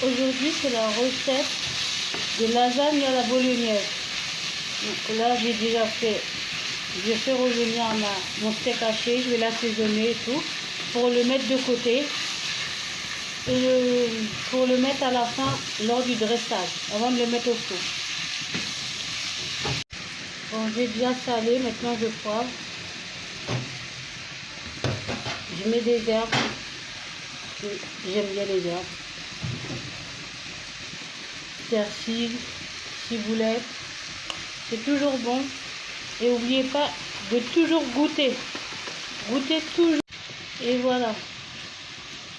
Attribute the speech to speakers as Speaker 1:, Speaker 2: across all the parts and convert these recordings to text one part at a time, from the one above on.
Speaker 1: Aujourd'hui, c'est la recette de lasagne à la bolognaise. Donc là, j'ai déjà fait, je vais faire revenir mon steak haché, je vais l'assaisonner et tout, pour le mettre de côté. Et pour le mettre à la fin lors du dressage, avant de le mettre au four. Bon, j'ai bien salé, maintenant je poivre. Je mets des herbes, j'aime bien les herbes. Persil, ciboulette, c'est toujours bon. Et n'oubliez pas de toujours goûter. Goûtez toujours. Et voilà.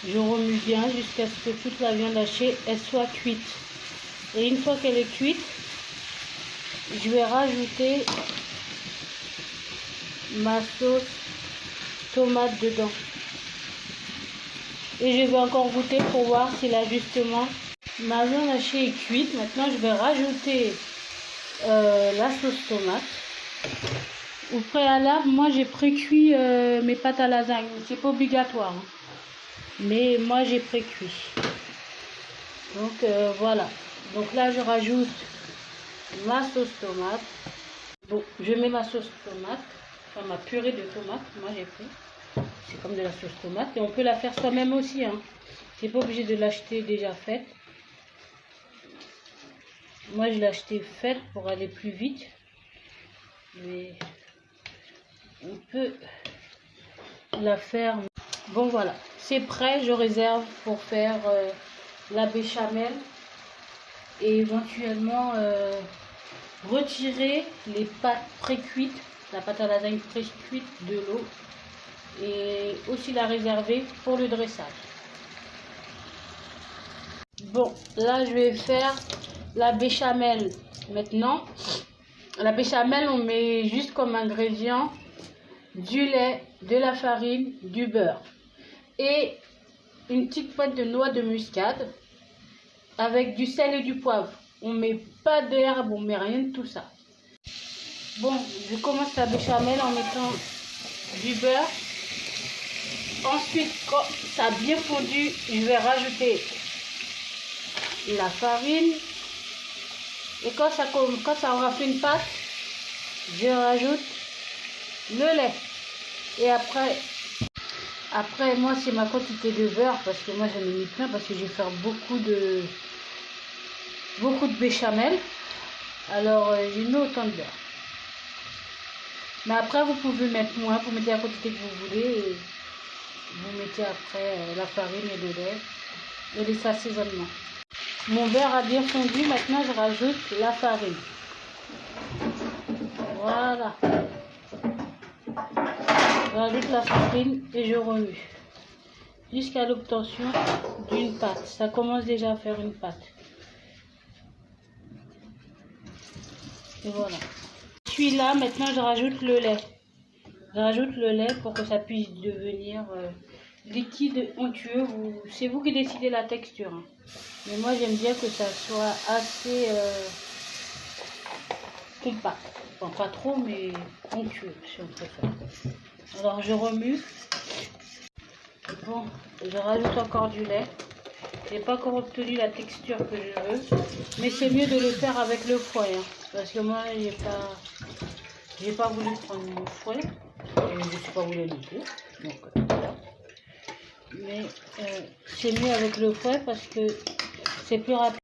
Speaker 1: Je remue bien jusqu'à ce que toute la viande hachée elle soit cuite. Et une fois qu'elle est cuite, je vais rajouter ma sauce tomate dedans. Et je vais encore goûter pour voir si là justement ma viande hachée est cuite. Maintenant je vais rajouter la sauce tomate. Au préalable, moi j'ai pré-cuit mes pâtes à lasagne. C'est pas obligatoire, hein. Mais moi j'ai pré-cuit. Donc voilà. Donc là je rajoute ma sauce tomate. Bon, je mets ma sauce tomate, enfin ma purée de tomate. Moi j'ai pris. C'est comme de la sauce tomate et on peut la faire soi-même aussi, hein. C'est pas obligé de l'acheter déjà faite. Moi je l'ai acheté faite pour aller plus vite. Mais on peut la faire. Bon voilà, c'est prêt, je réserve pour faire la béchamel et éventuellement retirer les pâtes pré-cuites, la pâte à lasagne pré-cuite de l'eau et aussi la réserver pour le dressage. Bon, là je vais faire la béchamel maintenant. La béchamel, on met juste comme ingrédient du lait, de la farine, du beurre et une petite pointe de noix de muscade avec du sel et du poivre. On met pas d'herbe, on met rien de tout ça. Bon, je commence la béchamel en mettant du beurre. Ensuite, quand ça a bien fondu, je vais rajouter la farine. Et quand ça aura fait une pâte, je rajoute le lait. Et après moi, c'est ma quantité de beurre, parce que moi, j'en ai mis plein, parce que je vais faire beaucoup de béchamel. Alors, j'ai mis autant de beurre. Mais après, vous pouvez mettre moins, vous mettez la quantité que vous voulez. Et vous mettez après la farine et le lait et les assaisonnements. Mon beurre a bien fondu, maintenant je rajoute la farine. Voilà. Je rajoute la farine et je remue jusqu'à l'obtention d'une pâte. Ça commence déjà à faire une pâte. Et voilà. Celui-là, maintenant je rajoute le lait. Je rajoute le lait pour que ça puisse devenir liquide, onctueux. C'est vous qui décidez la texture, hein. Mais moi j'aime bien que ça soit assez compact. Enfin, pas trop, mais onctueux si on préfère. Alors je remue. Bon, je rajoute encore du lait. J'ai pas encore obtenu la texture que je veux, mais c'est mieux de le faire avec le fouet, hein, parce que moi j'ai pas voulu prendre mon fouet et je suis pas voulu du tout. Donc voilà. Mais c'est mieux avec le fouet parce que c'est plus rapide.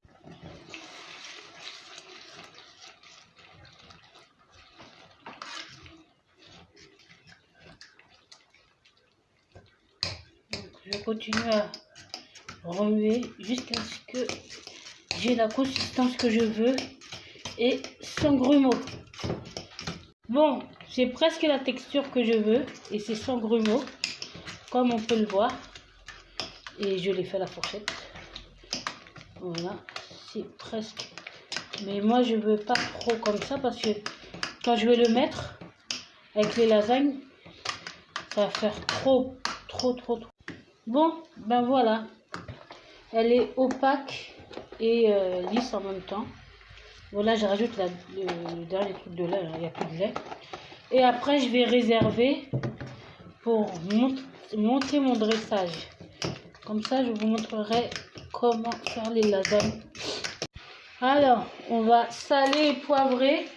Speaker 1: Donc, je continue à remuer jusqu'à ce que j'ai la consistance que je veux et sans grumeaux. Bon, j'ai presque la texture que je veux et c'est sans grumeaux, comme on peut le voir. Et je l'ai fait à la fourchette. Voilà, c'est presque. Mais moi je veux pas trop comme ça parce que quand je vais le mettre avec les lasagnes, ça va faire trop. Bon, ben voilà. Elle est opaque et lisse en même temps. Voilà, je rajoute le dernier truc de lait, il n'y a plus de lait. Et après, je vais réserver pour monter mon dressage. Comme ça, je vous montrerai comment faire les lasagnes. Alors, on va saler et poivrer.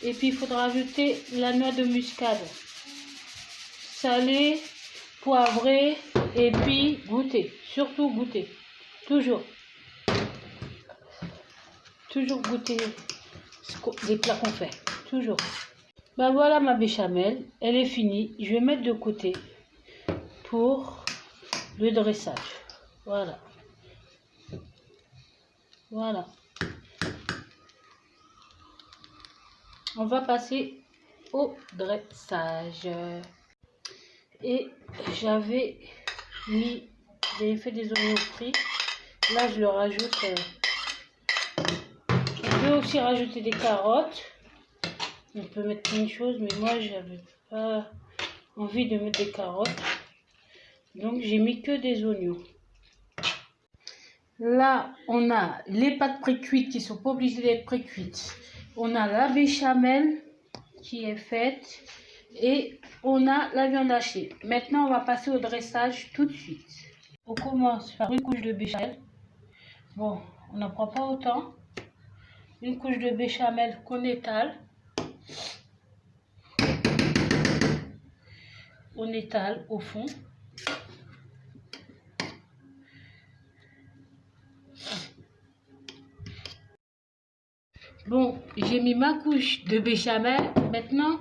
Speaker 1: Et puis, il faudra ajouter la noix de muscade. Saler, poivrer et puis goûter. Surtout goûter. Toujours. Toujours goûter les plats qu'on fait. Toujours. Ben voilà ma béchamel. Elle est finie. Je vais mettre de côté pour le dressage. Voilà. Voilà. On va passer au dressage. Et j'avais fait des oignons frits. Là, je leur rajoute. On peut aussi rajouter des carottes. On peut mettre plein de choses, mais moi, j'avais pas envie de mettre des carottes. Donc, j'ai mis que des oignons. Là, on a les pâtes pré-cuites qui ne sont pas obligées d'être pré-cuites. On a la béchamel qui est faite et on a la viande hachée. Maintenant, on va passer au dressage tout de suite. On commence par une couche de béchamel. Bon, on n'en prend pas autant. Une couche de béchamel qu'on étale. On étale au fond. Bon, j'ai mis ma couche de béchamel. Maintenant,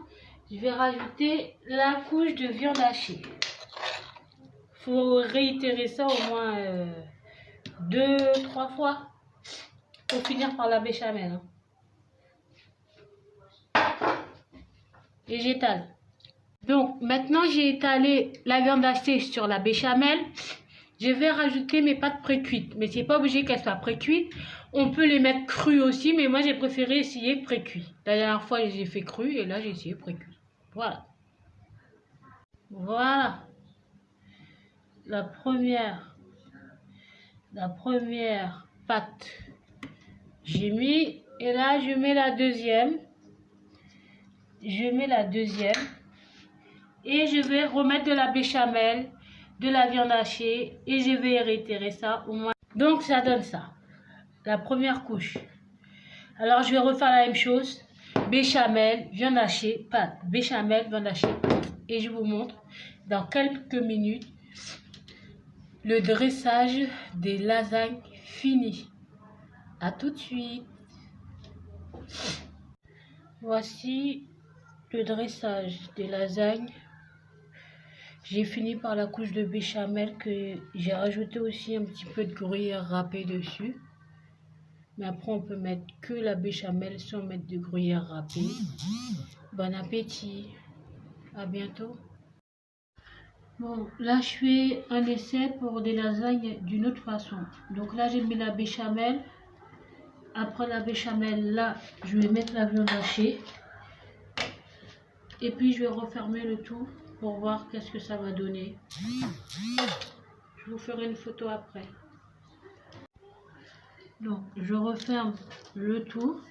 Speaker 1: je vais rajouter la couche de viande hachée. Il faut réitérer ça au moins 2-3 fois pour finir par la béchamel. Et j'étale. Donc, maintenant, j'ai étalé la viande hachée sur la béchamel. Je vais rajouter mes pâtes pré-cuites. Mais c'est pas obligé qu'elles soient pré-cuites. On peut les mettre crues aussi, mais moi, j'ai préféré essayer pré-cuit. La dernière fois, j'ai fait cru et là, j'ai essayé pré-cuit. Voilà. Voilà. La première pâte, j'ai mis. Et là, je mets la deuxième. Je mets la deuxième. Et je vais remettre de la béchamel, de la viande hachée. Et je vais réitérer ça au moins. Donc, ça donne ça. La première couche. Alors, je vais refaire la même chose. Béchamel, viande hachée, pâte. Béchamel, viande hachée. Et je vous montre dans quelques minutes le dressage des lasagnes finies. À tout de suite. Voici le dressage des lasagnes. J'ai fini par la couche de béchamel que j'ai rajouté aussi un petit peu de gruyère râpée dessus. Mais après, on peut mettre que la béchamel sans mettre de gruyère râpée. Bon appétit. À bientôt. Bon, là, je fais un essai pour des lasagnes d'une autre façon. Donc là, j'ai mis la béchamel. Après la béchamel, là, je vais mettre la viande hachée. Et puis, je vais refermer le tout pour voir qu'est-ce que ça va donner. Je vous ferai une photo après. Donc, je referme le tout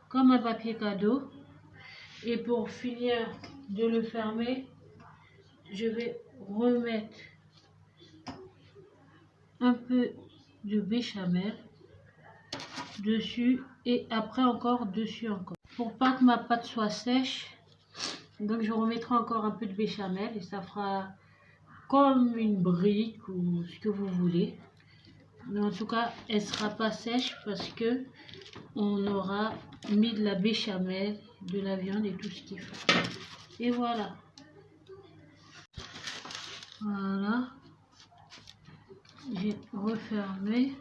Speaker 1: comme un papier cadeau. Et pour finir de le fermer, je vais remettre un peu de béchamel dessus et après encore dessus encore. Pour pas que ma pâte soit sèche, donc je remettrai encore un peu de béchamel et ça fera comme une brique ou ce que vous voulez. Mais en tout cas, elle sera pas sèche parce que on aura mis de la béchamel, de la viande et tout ce qu'il faut. Et voilà. Voilà. J'ai refermé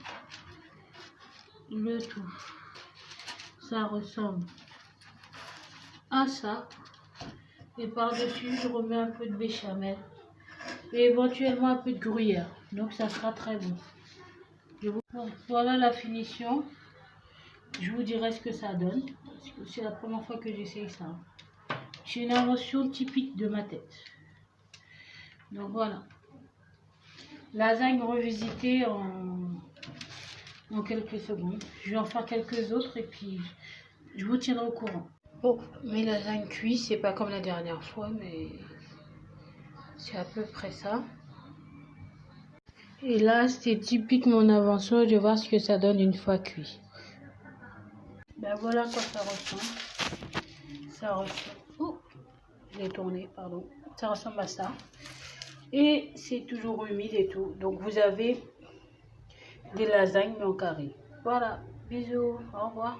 Speaker 1: le tout. Ça ressemble à ça. Et par-dessus, je remets un peu de béchamel. Et éventuellement un peu de gruyère. Donc ça sera très bon. Voilà la finition. Je vous dirai ce que ça donne. Parce que c'est la première fois que j'essaye ça. C'est une invention typique de ma tête. Donc voilà. Lasagne revisitée en quelques secondes. Je vais en faire quelques autres et puis je vous tiendrai au courant. Bon, mes lasagnes cuites, c'est pas comme la dernière fois, mais c'est à peu près ça. Et là, c'est typique mon invention. Je vais voir ce que ça donne une fois cuit. Ben voilà quoi ça ressemble. Ça ressemble. Oh, je l'ai tourné, pardon. Ça ressemble à ça. Et c'est toujours humide et tout. Donc vous avez des lasagnes mais en carré. Voilà. Bisous. Au revoir.